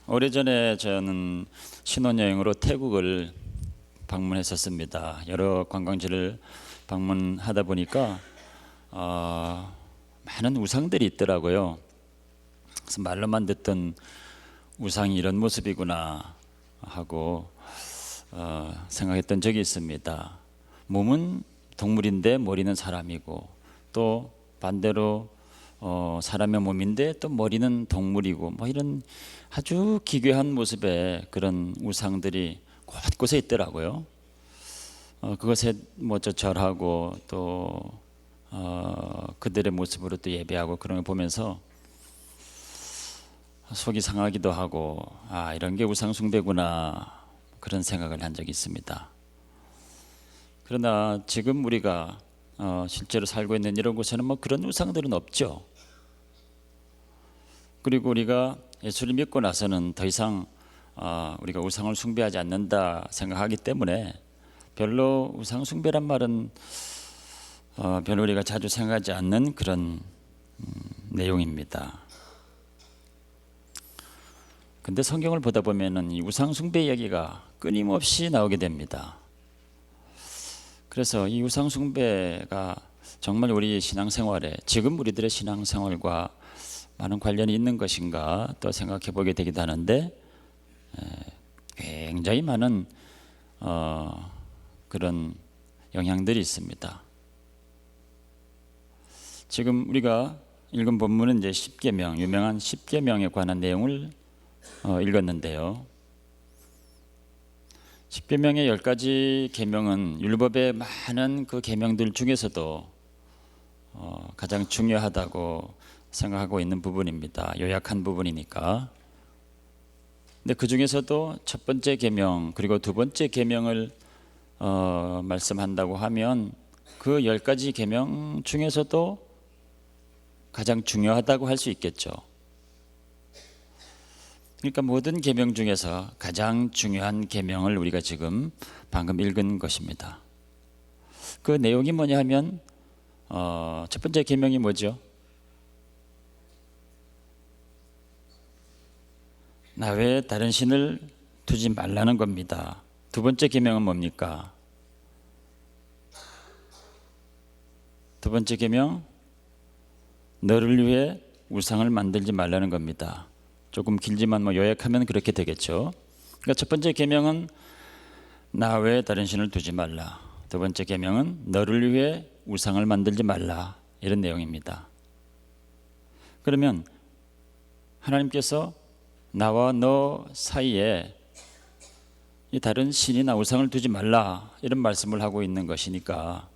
오래전에 저는 신혼여행으로 태국을 방문했었습니다. 여러 관광지를 방문하다 보니까 많은 우상들이 있더라고요. 그래서 말로만 듣던 우상이 이런 모습이구나 하고 생각했던 적이 있습니다. 몸은 동물인데 머리는 사람이고, 또 반대로 사람의 몸인데 또 머리는 동물이고, 뭐 이런 아주 기괴한 모습의 그런 우상들이 곳곳에 있더라고요. 그것에 뭐 절하고 또 그들의 모습으로 또 예배하고 그런 걸 보면서 속이 상하기도 하고, 이런 게 우상 숭배구나, 그런 생각을 한 적이 있습니다. 그러나 지금 우리가 실제로 살고 있는 이런 곳에는 뭐 그런 우상들은 없죠. 그리고 우리가 예수를 믿고 나서는 더 이상 우리가 우상을 숭배하지 않는다 생각하기 때문에 별로 우상 숭배란 말은 별로 우리가 자주 생각하지 않는 그런 내용입니다. 근데 성경을 보다 보면은 이 우상 숭배 이야기가 끊임없이 나오게 됩니다. 그래서 이 우상 숭배가 정말 우리 신앙생활에, 지금 우리들의 신앙생활과 많은 관련이 있는 것인가 또 생각해 보게 되기도 하는데, 굉장히 많은 그런 영향들이 있습니다. 지금 우리가 읽은 본문은 이제 십계명, 유명한 십계명에 관한 내용을 읽었는데요. 십계명의 10가지 계명은 율법의 많은 그 계명들 중에서도 가장 중요하다고 생각하고 있는 부분입니다. 요약한 부분이니까. 근데 그 중에서도 첫 번째 계명 그리고 두 번째 계명을 말씀한다고 하면 그 10가지 계명 중에서도 가장 중요하다고 할 수 있겠죠. 그러니까 모든 계명 중에서 가장 중요한 계명을 우리가 지금 방금 읽은 것입니다. 그 내용이 뭐냐 하면 첫 번째 계명이 뭐죠? 나 외에 다른 신을 두지 말라는 겁니다. 두 번째 계명은 뭡니까? 두 번째 계명, 너를 위해 우상을 만들지 말라는 겁니다. 조금 길지만 뭐 요약하면 그렇게 되겠죠. 그러니까 첫 번째 계명은 나 외에 다른 신을 두지 말라. 두 번째 계명은 너를 위해 우상을 만들지 말라. 이런 내용입니다. 그러면 하나님께서 나와 너 사이에 이 다른 신이나 우상을 두지 말라, 이런 말씀을 하고 있는 것이니까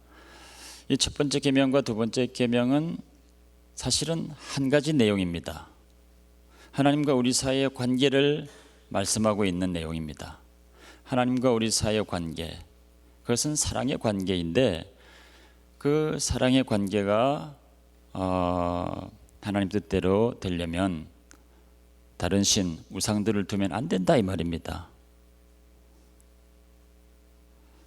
이 첫 번째 계명과 두 번째 계명은 사실은 한 가지 내용입니다. 하나님과 우리 사이의 관계를 말씀하고 있는 내용입니다. 하나님과 우리 사이의 관계, 그것은 사랑의 관계인데 그 사랑의 관계가 하나님 뜻대로 되려면 다른 신, 우상들을 두면 안 된다, 이 말입니다.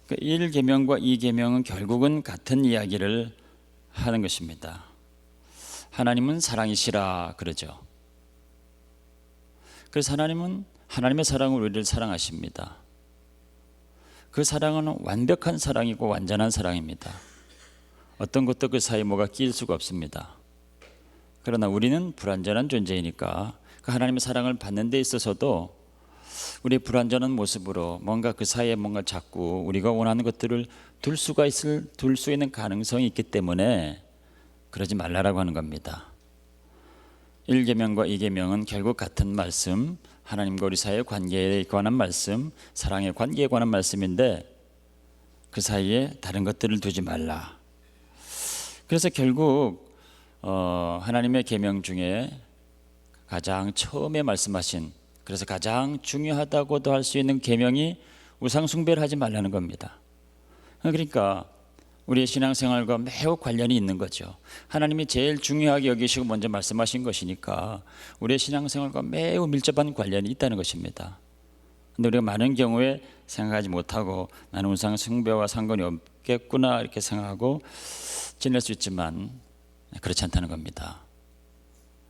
1계명과 2계명은 결국은 같은 이야기를 하는 것입니다. 하나님은 사랑이시라 그러죠. 그래서 하나님은 하나님의 사랑으로 우리를 사랑하십니다. 그 사랑은 완벽한 사랑이고 완전한 사랑입니다. 어떤 것도 그 사이에 뭐가 끼일 수가 없습니다. 그러나 우리는 불완전한 존재이니까 그 하나님의 사랑을 받는 데 있어서도 우리의 불완전한 모습으로 뭔가 그 사이에 뭔가 자꾸 우리가 원하는 것들을 둘 수 있는 가능성이 있기 때문에 그러지 말라라고 하는 겁니다. 1계명과 2계명은 결국 같은 말씀, 하나님과 우리 사이의 관계에 관한 말씀, 사랑의 관계에 관한 말씀인데 그 사이에 다른 것들을 두지 말라. 그래서 결국 하나님의 계명 중에 가장 처음에 말씀하신, 그래서 가장 중요하다고도 할 수 있는 계명이 우상 숭배를 하지 말라는 겁니다. 그러니까 우리의 신앙생활과 매우 관련이 있는 거죠. 하나님이 제일 중요하게 여기시고 먼저 말씀하신 것이니까 우리의 신앙생활과 매우 밀접한 관련이 있다는 것입니다. 그런데 우리가 많은 경우에 생각하지 못하고 나는 우상 숭배와 상관이 없겠구나 이렇게 생각하고 지낼 수 있지만 그렇지 않다는 겁니다.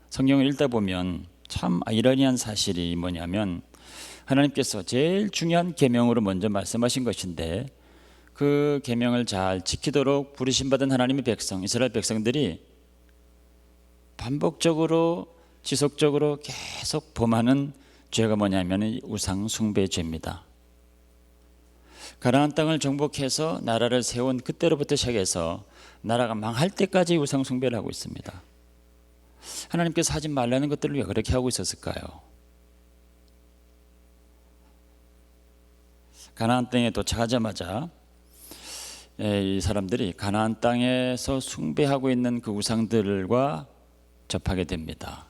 성경을 읽다 보면 참 아이러니한 사실이 뭐냐면 하나님께서 제일 중요한 계명으로 먼저 말씀하신 것인데 그 계명을 잘 지키도록 부르심받은 하나님의 백성, 이스라엘 백성들이 반복적으로 지속적으로 계속 범하는 죄가 뭐냐면 우상 숭배 죄입니다. 가나안 땅을 정복해서 나라를 세운 그때로부터 시작해서 나라가 망할 때까지 우상 숭배를 하고 있습니다. 하나님께서 하지 말라는 것들을 왜 그렇게 하고 있었을까요? 가나안 땅에 도착하자마자 이 사람들이 가나안 땅에서 숭배하고 있는 그 우상들과 접하게 됩니다.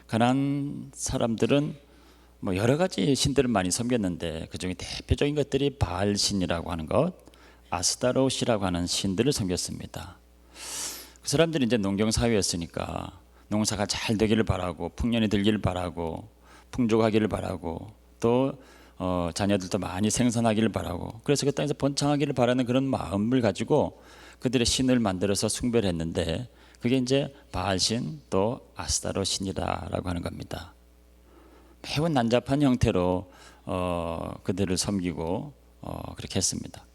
가나안 사람들은 뭐 여러 가지 신들을 많이 섬겼는데 그 중에 대표적인 것들이 바알신이라고 하는 것, 아스타롯이라고 하는 신들을 섬겼습니다. 그 사람들이 이제 농경 사회였으니까 농사가 잘 되기를 바라고 풍년이 들기를 바라고 풍족하기를 바라고 또 자녀들도 많이 생산하기를 바라고 그래서 그 땅에서 번창하기를 바라는 그런 마음을 가지고 그들의 신을 만들어서 숭배를 했는데 그게 이제 바알신 또 아스타롯 신이라고 하는 겁니다. 매우 난잡한 형태로 그들을 섬기고 그렇게 했습니다.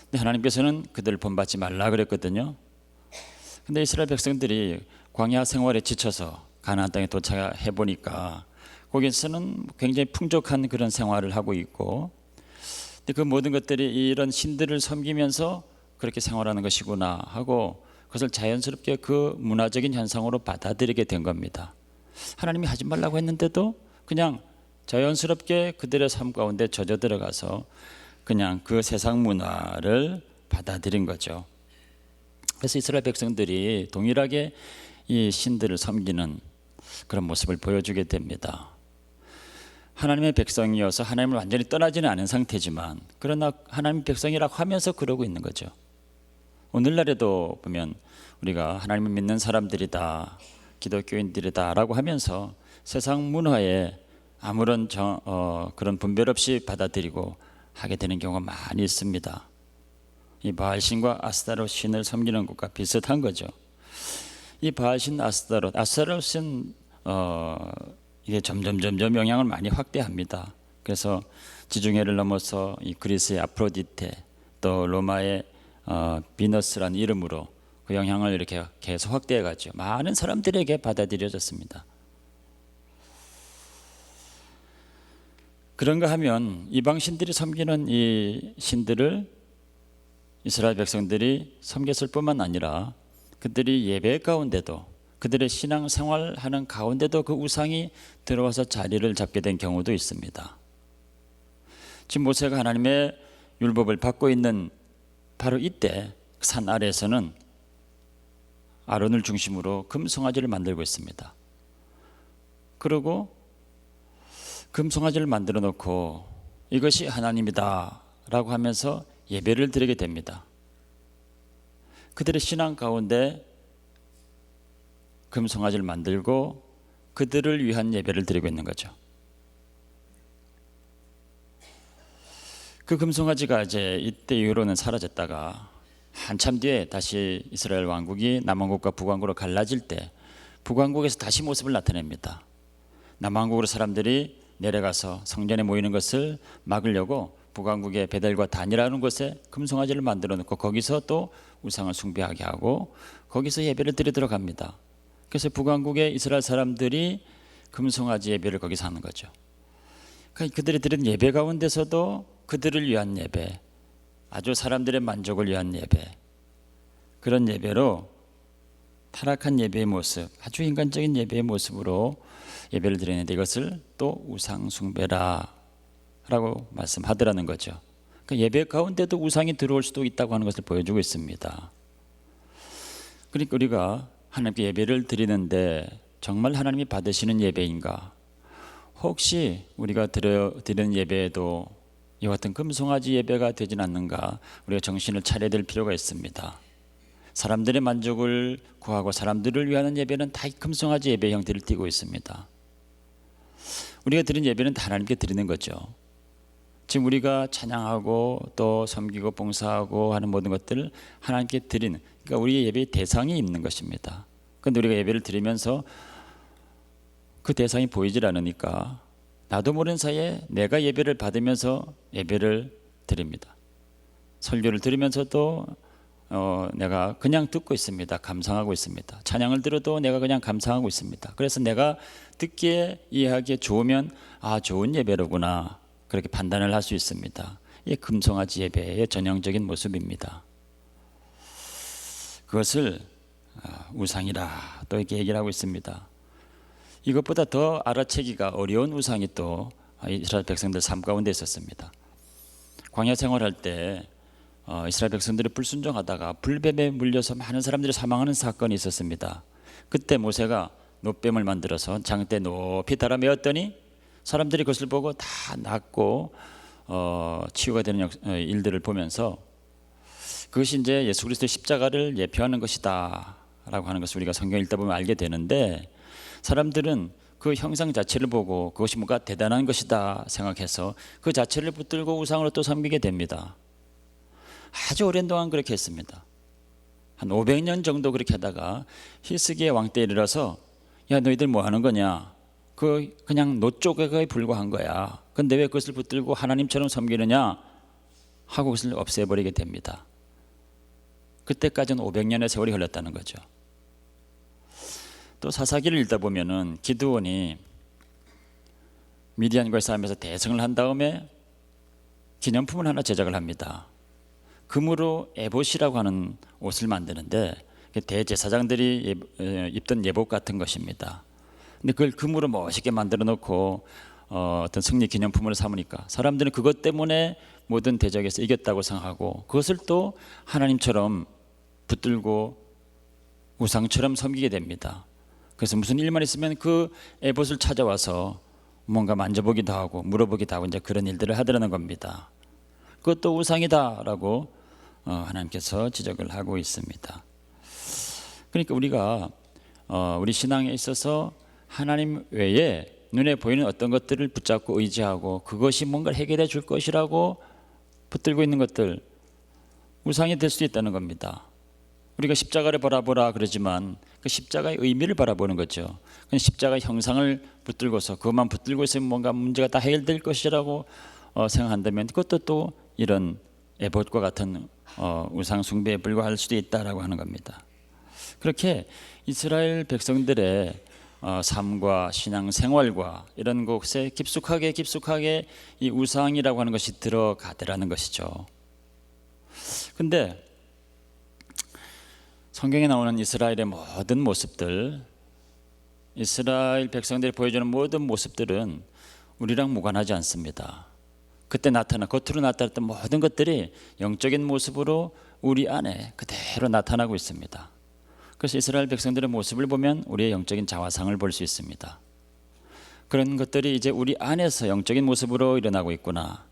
근데 하나님께서는 그들을 본받지 말라 그랬거든요. 근데 이스라엘 백성들이 광야 생활에 지쳐서 가나안 땅에 도착해 보니까 거기서는 굉장히 풍족한 그런 생활을 하고 있고 근데 그 모든 것들이 이런 신들을 섬기면서 그렇게 생활하는 것이구나 하고 그것을 자연스럽게 그 문화적인 현상으로 받아들이게 된 겁니다. 하나님이 하지 말라고 했는데도 그냥 자연스럽게 그들의 삶 가운데 젖어 들어가서 그냥 그 세상 문화를 받아들인 거죠. 그래서 이스라엘 백성들이 동일하게 이 신들을 섬기는 그런 모습을 보여주게 됩니다. 하나님의 백성이어서 하나님을 완전히 떠나지는 않은 상태지만 그러나 하나님의 백성이라고 하면서 그러고 있는 거죠. 오늘날에도 보면 우리가 하나님을 믿는 사람들이다, 기독교인들이다 라고 하면서 세상 문화에 아무런 그런 분별 없이 받아들이고 하게 되는 경우가 많이 있습니다. 이 바알신과 아스타롯 신을 섬기는 것과 비슷한 거죠. 이 바알신 아스타롯은 이게 점점 영향을 많이 확대합니다. 그래서 지중해를 넘어서 이 그리스의 아프로디테 또 로마의 비너스라는 이름으로 그 영향을 이렇게 계속 확대해 가죠. 많은 사람들에게 받아들여졌습니다. 그런가 하면 이방 신들이 섬기는 이 신들을 이스라엘 백성들이 섬겼을 뿐만 아니라 그들이 예배 가운데도 그들의 신앙 생활하는 가운데도 그 우상이 들어와서 자리를 잡게 된 경우도 있습니다. 지금 모세가 하나님의 율법을 받고 있는 바로 이때 산 아래에서는 아론을 중심으로 금송아지를 만들고 있습니다. 그리고 금송아지를 만들어 놓고 이것이 하나님이다 라고 하면서 예배를 드리게 됩니다. 그들의 신앙 가운데 금송아지를 만들고 그들을 위한 예배를 드리고 있는 거죠. 그 금송아지가 이제 이때 이후로는 사라졌다가 한참 뒤에 다시 이스라엘 왕국이 남왕국과 북왕국으로 갈라질 때 북왕국에서 다시 모습을 나타냅니다. 남왕국으로 사람들이 내려가서 성전에 모이는 것을 막으려고 북왕국의 베델과 단이라는 곳에 금송아지를 만들어 놓고 거기서 또 우상을 숭배하게 하고 거기서 예배를 드리도록 합니다. 그래서 북왕국의 이스라엘 사람들이 금송아지 예배를 거기서 하는 거죠. 그러니까 그들이 드린 예배 가운데서도 그들을 위한 예배, 아주 사람들의 만족을 위한 예배, 그런 예배로 타락한 예배의 모습, 아주 인간적인 예배의 모습으로 예배를 드리는데 이것을 또 우상 숭배라 라고 말씀하더라는 거죠. 그러니까 예배 가운데도 우상이 들어올 수도 있다고 하는 것을 보여주고 있습니다. 그러니까 우리가 하나님께 예배를 드리는데 정말 하나님이 받으시는 예배인가? 혹시 우리가 드리는 예배에도 이와 같은 금송아지 예배가 되진 않는가? 우리가 정신을 차려야 될 필요가 있습니다. 사람들의 만족을 구하고 사람들을 위하는 예배는 다 금송아지 예배 형태를 띠고 있습니다. 우리가 드린 예배는 다 하나님께 드리는 거죠. 지금 우리가 찬양하고 또 섬기고 봉사하고 하는 모든 것들을 하나님께 드리는, 그러니까 우리의 예배의 대상이 있는 것입니다. 그런데 우리가 예배를 드리면서 그 대상이 보이질 않으니까 나도 모르는 사이에 내가 예배를 받으면서 예배를 드립니다. 설교를 들으면서도 내가 그냥 듣고 있습니다. 감상하고 있습니다. 찬양을 들어도 내가 그냥 감상하고 있습니다. 그래서 내가 듣기에 이해하기에 좋으면 좋은 예배로구나 그렇게 판단을 할 수 있습니다. 이게 금송아지 예배의 전형적인 모습입니다. 그것을 우상이라 또 이렇게 얘기를 하고 있습니다. 이것보다 더 알아채기가 어려운 우상이 또 이스라엘 백성들 삶 가운데 있었습니다. 광야 생활할 때 이스라엘 백성들이 불순종하다가 불뱀에 물려서 많은 사람들이 사망하는 사건이 있었습니다. 그때 모세가 놋뱀을 만들어서 장대 높이 달아 메었더니 사람들이 그것을 보고 다 낫고 치유가 되는 일들을 보면서 그것이 이제 예수 그리스도의 십자가를 예표하는 것이다 라고 하는 것을 우리가 성경 읽다 보면 알게 되는데, 사람들은 그 형상 자체를 보고 그것이 뭔가 대단한 것이다 생각해서 그 자체를 붙들고 우상으로 또 섬기게 됩니다. 아주 오랜 동안 그렇게 했습니다. 한 500년 정도 그렇게 하다가 히스기야 왕 때 이르러서 야 너희들 뭐 하는 거냐, 그냥 노 쪼개기에 불과한 거야. 근데 왜 그것을 붙들고 하나님처럼 섬기느냐 하고 그것을 없애버리게 됩니다. 그때까지는 500년의 세월이 흘렀다는 거죠. 또 사사기를 읽다 보면은 기드온이 미디안과의 싸움에서 대승을 한 다음에 기념품을 하나 제작을 합니다. 금으로 에봇이라고 하는 옷을 만드는데 대제사장들이 입던 예복 같은 것입니다. 근데 그걸 금으로 멋있게 만들어 놓고 어떤 승리 기념품으로 삼으니까 사람들은 그것 때문에 모든 대적에서 이겼다고 생각하고 그것을 또 하나님처럼 붙들고 우상처럼 섬기게 됩니다. 그래서 무슨 일만 있으면 그 에봇을 찾아와서 뭔가 만져보기도 하고 물어보기도 하고 이제 그런 일들을 하더라는 겁니다. 그것도 우상이다라고 하나님께서 지적을 하고 있습니다. 그러니까 우리가 우리 신앙에 있어서 하나님 외에 눈에 보이는 어떤 것들을 붙잡고 의지하고 그것이 뭔가를 해결해 줄 것이라고 붙들고 있는 것들, 우상이 될 수도 있다는 겁니다. 우리가 십자가를 바라보라 그러지만 그 십자가의 의미를 바라보는 거죠. 십자가의 형상을 붙들고서 그것만 붙들고 있으면 뭔가 문제가 다 해결될 것이라고 생각한다면 그것도 또 이런 에봇과 같은 우상 숭배에 불과할 수도 있다라고 하는 겁니다. 그렇게 이스라엘 백성들의 삶과 신앙 생활과 이런 곳에 깊숙하게 이 우상이라고 하는 것이 들어가더라는 것이죠. 근데 성경에 나오는 이스라엘의 모든 모습들, 이스라엘 백성들이 보여주는 모든 모습들은 우리랑 무관하지 않습니다. 그때 겉으로 나타났던 모든 것들이 영적인 모습으로 우리 안에 그대로 나타나고 있습니다. 그래서 이스라엘 백성들의 모습을 보면 우리의 영적인 자화상을 볼 수 있습니다. 그런 것들이 이제 우리 안에서 영적인 모습으로 일어나고 있구나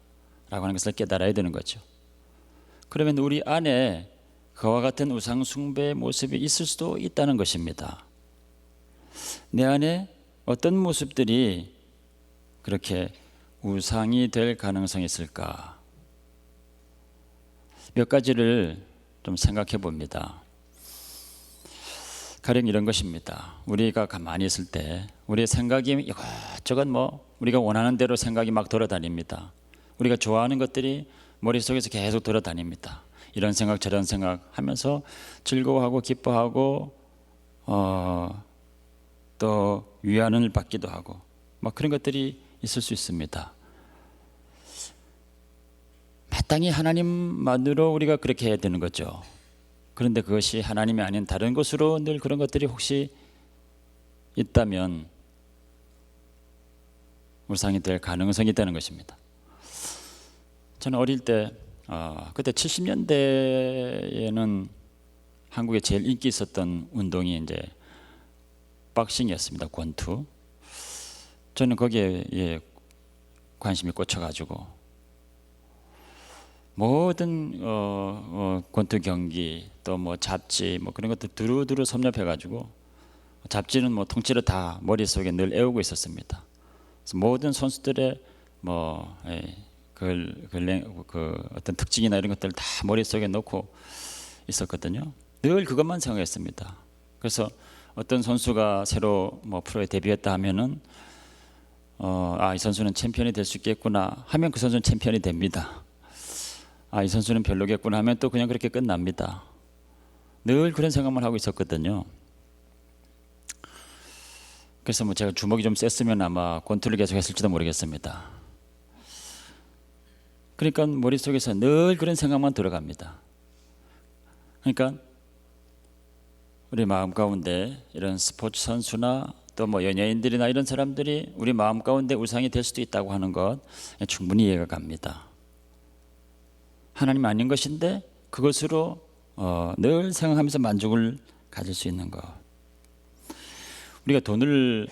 라고 하는 것을 깨달아야 되는 거죠. 그러면 우리 안에 그와 같은 우상 숭배의 모습이 있을 수도 있다는 것입니다. 내 안에 어떤 모습들이 그렇게 우상이 될 가능성이 있을까? 몇 가지를 좀 생각해 봅니다. 가령 이런 것입니다. 우리가 가만히 있을 때 우리의 생각이 이것저것 우리가 원하는 대로 생각이 막 돌아다닙니다. 우리가 좋아하는 것들이 머릿속에서 계속 돌아다닙니다. 이런 생각 저런 생각 하면서 즐거워하고 기뻐하고 또 위안을 받기도 하고 그런 것들이 있을 수 있습니다. 마땅히 하나님만으로 우리가 그렇게 해야 되는 거죠. 그런데 그것이 하나님이 아닌 다른 것으로 늘 그런 것들이 혹시 있다면 우상이 될 가능성이 있다는 것입니다. 저는 어릴 때 그때 70년대에는 한국에 제일 인기 있었던 운동이 이제 박싱이었습니다. 권투. 저는 거기에 관심이 꽂혀가지고 모든 권투 경기 또 잡지 그런 것들 두루두루 섭렵해가지고 잡지는 통째로 다 머릿속에 늘 애우고 있었습니다. 그래서 모든 선수들의 어떤 특징이나 이런 것들을 다 머릿속에 넣고 있었거든요. 늘 그것만 생각했습니다. 그래서 어떤 선수가 새로 뭐 프로에 데뷔했다 하면은 이 선수는 챔피언이 될 수 있겠구나 하면 그 선수는 챔피언이 됩니다. 이 선수는 별로겠구나 하면 또 그냥 그렇게 끝납니다. 늘 그런 생각만 하고 있었거든요. 그래서 뭐 제가 주먹이 좀 셌으면 아마 권투를 계속 했을지도 모르겠습니다. 그러니까 머릿속에서 늘 그런 생각만 들어갑니다. 그러니까 우리 마음 가운데 이런 스포츠 선수나 또 뭐 연예인들이나 이런 사람들이 우리 마음 가운데 우상이 될 수도 있다고 하는 것 충분히 이해가 갑니다. 하나님 아닌 것인데 그것으로 늘 생각하면서 만족을 가질 수 있는 것. 우리가 돈을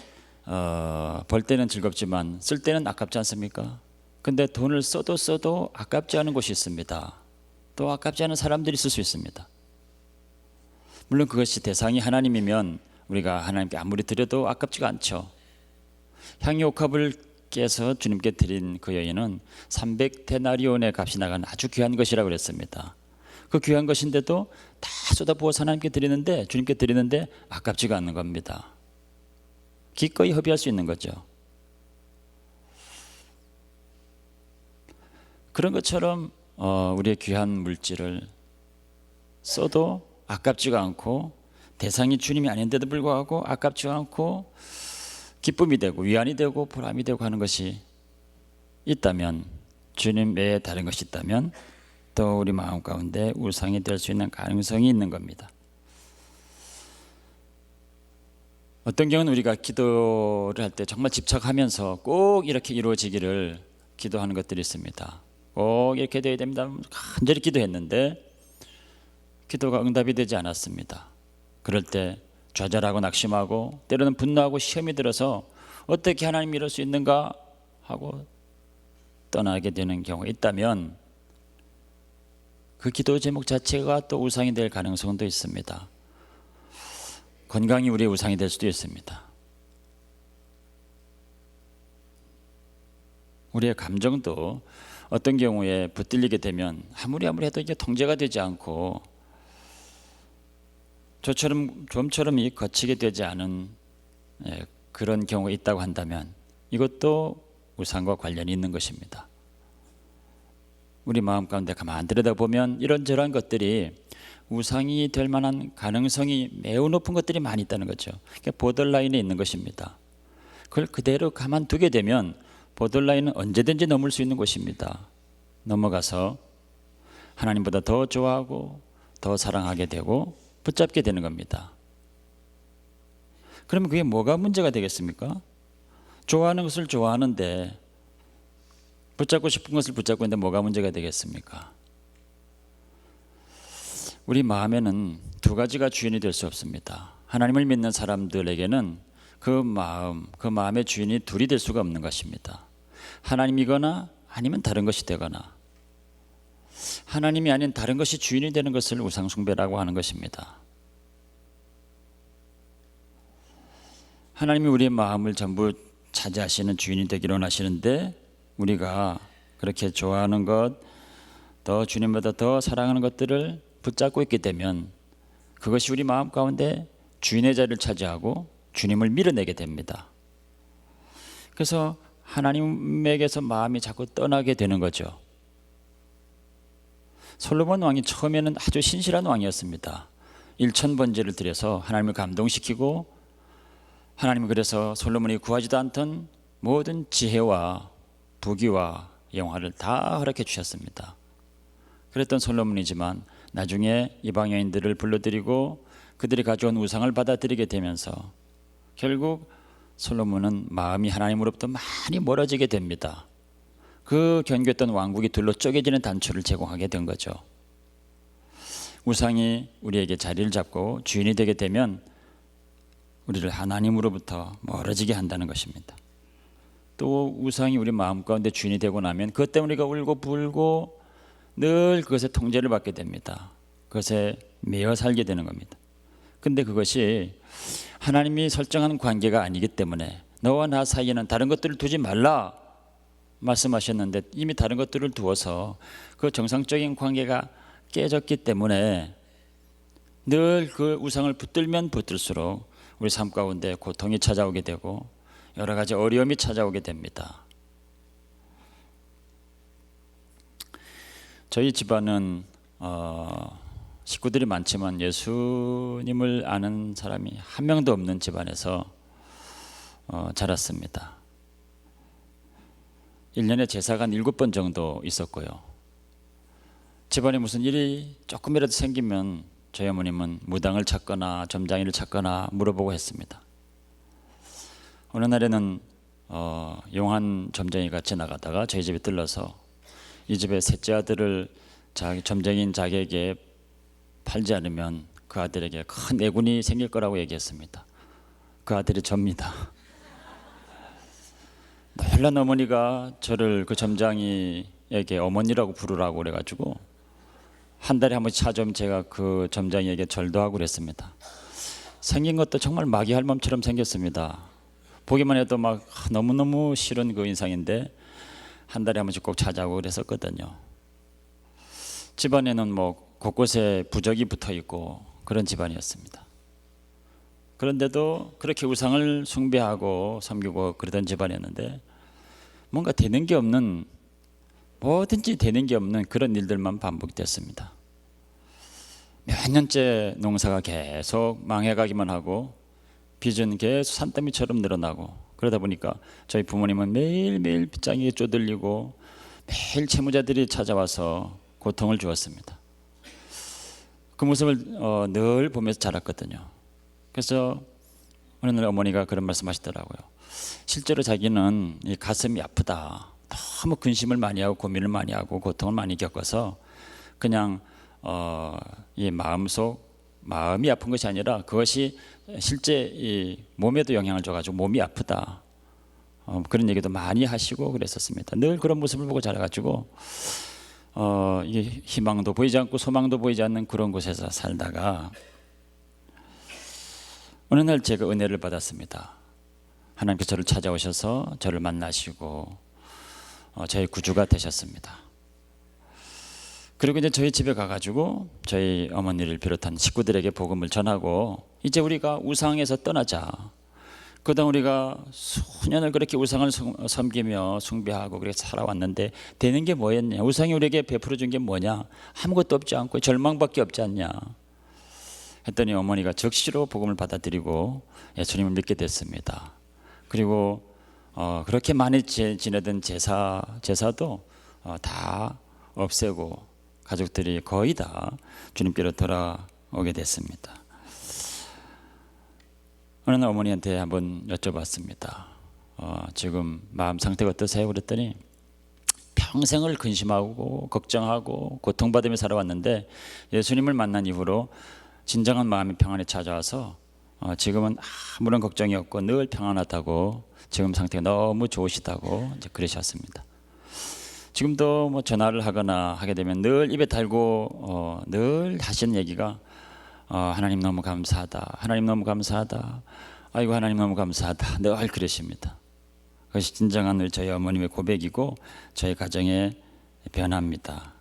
벌 때는 즐겁지만 쓸 때는 아깝지 않습니까? 근데 돈을 써도 아깝지 않은 곳이 있습니다. 또 아깝지 않은 사람들이 있을 수 있습니다. 물론 그것이 대상이 하나님이면 우리가 하나님께 아무리 드려도 아깝지가 않죠. 향유옥합을 깨서 주님께 드린 그 여인은 300데나리온의 값이 나간 아주 귀한 것이라고 그랬습니다. 그 귀한 것인데도 다 쏟아부어서 하나님께 드리는데, 주님께 드리는데 아깝지가 않는 겁니다. 기꺼이 허비할 수 있는 거죠. 그런 것처럼 우리의 귀한 물질을 써도 아깝지가 않고, 대상이 주님이 아닌데도 불구하고 아깝지가 않고 기쁨이 되고 위안이 되고 보람이 되고 하는 것이 있다면, 주님 외에 다른 것이 있다면 또 우리 마음 가운데 우상이 될 수 있는 가능성이 있는 겁니다. 어떤 경우는 우리가 기도를 할 때 정말 집착하면서 꼭 이렇게 이루어지기를 기도하는 것들이 있습니다. 꼭 이렇게 되어야 됩니다. 간절히 기도했는데 기도가 응답이 되지 않았습니다. 그럴 때 좌절하고 낙심하고 때로는 분노하고 시험이 들어서 어떻게 하나님이 이럴 수 있는가 하고 떠나게 되는 경우가 있다면 그 기도 제목 자체가 또 우상이 될 가능성도 있습니다. 건강이 우리의 우상이 될 수도 있습니다. 우리의 감정도 어떤 경우에 붙들리게 되면 아무리 해도 이게 통제가 되지 않고 좀처럼 거치게 되지 않은 그런 경우가 있다고 한다면 이것도 우상과 관련이 있는 것입니다. 우리 마음 가운데 가만히 들여다보면 이런저런 것들이 우상이 될 만한 가능성이 매우 높은 것들이 많이 있다는 거죠. 그러니까 보더라인에 있는 것입니다. 그걸 그대로 가만두게 되면 보더라인은 언제든지 넘을 수 있는 곳입니다. 넘어가서 하나님보다 더 좋아하고 더 사랑하게 되고 붙잡게 되는 겁니다. 그러면 그게 뭐가 문제가 되겠습니까? 좋아하는 것을 좋아하는데 붙잡고 싶은 것을 붙잡고 있는데 뭐가 문제가 되겠습니까? 우리 마음에는 두 가지가 주인이 될 수 없습니다. 하나님을 믿는 사람들에게는 그 마음의 주인이 둘이 될 수가 없는 것입니다. 하나님이거나 아니면 다른 것이 되거나, 하나님이 아닌 다른 것이 주인이 되는 것을 우상숭배라고 하는 것입니다. 하나님이 우리의 마음을 전부 차지하시는 주인이 되기를 원하시는데 우리가 그렇게 좋아하는 것, 더 주님보다 더 사랑하는 것들을 붙잡고 있게 되면 그것이 우리 마음 가운데 주인의 자리를 차지하고 주님을 밀어내게 됩니다. 그래서 하나님에게서 마음이 자꾸 떠나게 되는 거죠. 솔로몬 왕이 처음에는 아주 신실한 왕이었습니다. 1000번제를 드려서 하나님을 감동시키고, 하나님은 그래서 솔로몬이 구하지도 않던 모든 지혜와 부귀와 영화를 다 허락해 주셨습니다. 그랬던 솔로몬이지만 나중에 이방 여인들을 불러들이고 그들이 가져온 우상을 받아들이게 되면서 결국 솔로몬은 마음이 하나님으로부터 많이 멀어지게 됩니다. 그 견고했던 왕국이 둘로 쪼개지는 단초를 제공하게 된 거죠. 우상이 우리에게 자리를 잡고 주인이 되게 되면 우리를 하나님으로부터 멀어지게 한다는 것입니다. 또 우상이 우리 마음 가운데 주인이 되고 나면 그것 때문에 우리가 울고 불고 늘 그것의 통제를 받게 됩니다. 그것에 매여 살게 되는 겁니다. 근데 그것이 하나님이 설정한 관계가 아니기 때문에 너와 나 사이에는 다른 것들을 두지 말라 말씀하셨는데 이미 다른 것들을 두어서 그 정상적인 관계가 깨졌기 때문에 늘 그 우상을 붙들면 붙들수록 우리 삶 가운데 고통이 찾아오게 되고 여러 가지 어려움이 찾아오게 됩니다. 저희 집안은 식구들이 많지만 예수님을 아는 사람이 한 명도 없는 집안에서 자랐습니다. 1년에 제사가 한 7번 정도 있었고요. 집안에 무슨 일이 조금이라도 생기면 저희 어머님은 무당을 찾거나 점장이를 찾거나 물어보고 했습니다. 어느 날에는 용한 점쟁이가 지나가다가 저희 집에 들러서 이 집의 셋째 아들을 점쟁이인 자기에게 팔지 않으면 그 아들에게 큰 애군이 생길 거라고 얘기했습니다. 그 아들이 접니다. 놀란 어머니가 저를 그 점장이에게 어머니라고 부르라고 그래가지고 한 달에 한 번씩 찾아오면 제가 그 점장이에게 절도 하고 그랬습니다. 생긴 것도 정말 마귀 할멈처럼 생겼습니다. 보기만 해도 막 너무너무 싫은 그 인상인데 한 달에 한 번씩 꼭 찾아오고 그랬었거든요. 집안에는 뭐 곳곳에 부적이 붙어 있고 그런 집안이었습니다. 그런데도 그렇게 우상을 숭배하고 섬기고 그러던 집안이었는데 뭔가 되는 게 없는, 뭐든지 되는 게 없는 그런 일들만 반복됐습니다. 몇 년째 농사가 계속 망해가기만 하고 빚은 계속 산더미처럼 늘어나고 그러다 보니까 저희 부모님은 매일매일 빚장에 쪼들리고 매일 채무자들이 찾아와서 고통을 주었습니다. 그 모습을 늘 보면서 자랐거든요. 그래서 어느 날 어머니가 그런 말씀하시더라고요. 실제로 자기는 이 가슴이 아프다, 너무 근심을 많이 하고 고민을 많이 하고 고통을 많이 겪어서 그냥 이 마음이 아픈 것이 아니라 그것이 실제 이 몸에도 영향을 줘가지고 몸이 아프다, 그런 얘기도 많이 하시고 그랬었습니다. 늘 그런 모습을 보고 자라가지고 이게 희망도 보이지 않고 소망도 보이지 않는 그런 곳에서 살다가 어느 날 제가 은혜를 받았습니다. 하나님께서 저를 찾아오셔서 저를 만나시고 저의 구주가 되셨습니다. 그리고 이제 저희 집에 가가지고 저희 어머니를 비롯한 식구들에게 복음을 전하고 이제 우리가 우상에서 떠나자. 그동안 우리가 수년을 그렇게 우상을 섬기며 숭배하고 그렇게 살아왔는데 되는 게 뭐였냐? 우상이 우리에게 베풀어 준 게 뭐냐? 아무것도 없지 않고 절망밖에 없지 않냐? 했더니 어머니가 적시로 복음을 받아들이고 예수님을 믿게 됐습니다. 그리고 그렇게 많이 지내던 제사도 다 없애고 가족들이 거의 다 주님께로 돌아오게 됐습니다. 어느 날 어머니한테 한번 여쭤봤습니다. 지금 마음 상태가 어떠세요? 그랬더니 평생을 근심하고 걱정하고 고통받으며 살아왔는데 예수님을 만난 이후로 진정한 마음의 평안이 찾아와서 지금은 아무런 걱정이 없고 늘 평안하다고, 지금 상태가 너무 좋으시다고 이제 그러셨습니다. 지금도 뭐 전화를 하거나 하게 되면 늘 입에 달고 늘 하시는 얘기가 하나님 너무 감사하다, 하나님 너무 감사하다, 아이고 하나님 너무 감사하다, 늘 그러십니다. 그것이 진정한 저희 어머님의 고백이고 저희 가정의 변화입니다.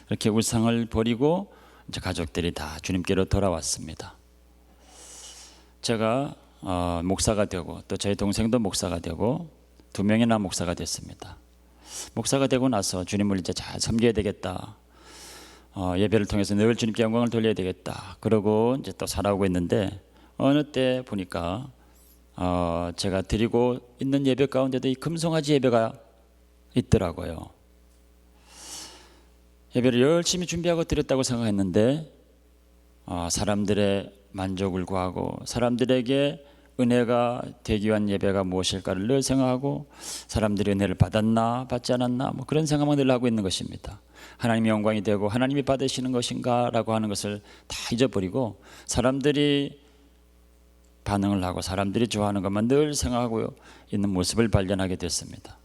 이렇게 우상을 버리고 이제 가족들이 다 주님께로 돌아왔습니다. 제가 목사가 되고 또 저희 동생도 목사가 되고 2명이나 목사가 됐습니다. 목사가 되고 나서 주님을 이제 잘 섬겨야 되겠다, 예배를 통해서 늘 주님께 영광을 돌려야 되겠다, 그러고 이제 또 살아오고 있는데 어느 때 보니까 제가 드리고 있는 예배 가운데도 이 금송아지 예배가 있더라고요. 예배를 열심히 준비하고 드렸다고 생각했는데 사람들의 만족을 구하고 사람들에게 은혜가 되기 위한 예배가 무엇일까를 늘 생각하고 사람들이 은혜를 받았나 받지 않았나 뭐 그런 생각만 늘 하고 있는 것입니다. 하나님의 영광이 되고 하나님이 받으시는 것인가 라고 하는 것을 다 잊어버리고 사람들이 반응을 하고 사람들이 좋아하는 것만 늘 생각하고 있는 모습을 발견하게 됐습니다.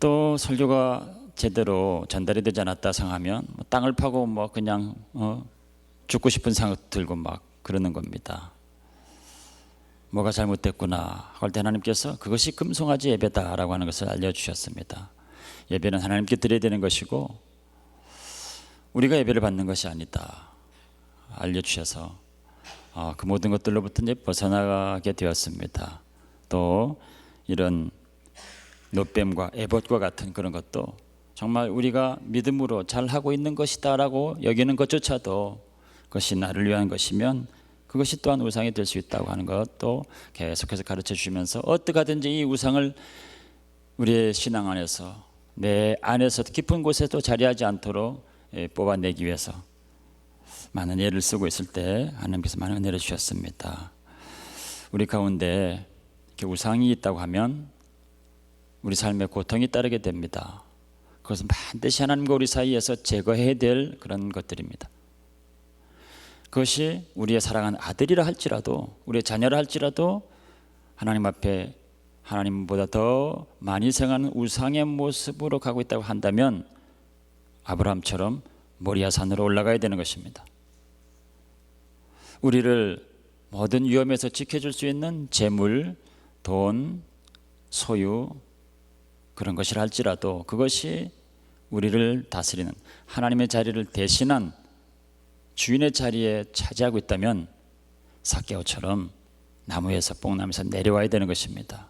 또 설교가 제대로 전달이 되지 않았다 생각하면 땅을 파고 뭐 그냥 죽고 싶은 생각 들고 막 그러는 겁니다. 뭐가 잘못됐구나 할 때 하나님께서 그것이 금송아지 예배다라고 하는 것을 알려주셨습니다. 예배는 하나님께 드려야 되는 것이고 우리가 예배를 받는 것이 아니다 알려주셔서 그 모든 것들로부터 이제 벗어나게 되었습니다. 또 이런 노뱀과 에봇과 같은 그런 것도 정말 우리가 믿음으로 잘 하고 있는 것이다라고 여기는 것조차도 그것이 나를 위한 것이면 그것이 또한 우상이 될 수 있다고 하는 것도 계속해서 가르쳐 주시면서 어떻게 하든지 이 우상을 우리의 신앙 안에서 내 안에서 깊은 곳에도 자리하지 않도록 뽑아내기 위해서 많은 예를 쓰고 있을 때 하나님께서 많은 은혜를 주셨습니다. 우리 가운데 이렇게 우상이 있다고 하면 우리 삶에 고통이 따르게 됩니다. 그것은 반드시 하나님과 우리 사이에서 제거해야 될 그런 것들입니다. 그것이 우리의 사랑하는 아들이라 할지라도 우리의 자녀라 할지라도 하나님 앞에 하나님보다 더 많이 생각하는 우상의 모습으로 가고 있다고 한다면 아브라함처럼 모리아 산으로 올라가야 되는 것입니다. 우리를 모든 위험에서 지켜줄 수 있는 재물, 돈, 소유 그런 것이라 할지라도 그것이 우리를 다스리는 하나님의 자리를 대신한 주인의 자리에 차지하고 있다면 삭개오처럼 나무에서 뽕나무에서 내려와야 되는 것입니다.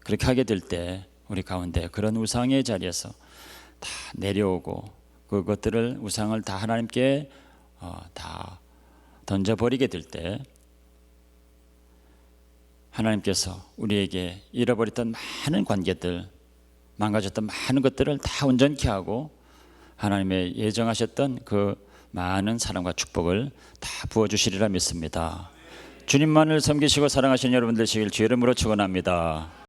그렇게 하게 될 때 우리 가운데 그런 우상의 자리에서 다 내려오고 그것들을 우상을 다 하나님께 다 던져버리게 될 때 하나님께서 우리에게 잃어버렸던 많은 관계들, 망가졌던 많은 것들을 다 온전케 하고 하나님의 예정하셨던 그 많은 사랑과 축복을 다 부어주시리라 믿습니다. 주님만을 섬기시고 사랑하시는 여러분 되시길 주의 이름으로 축원합니다.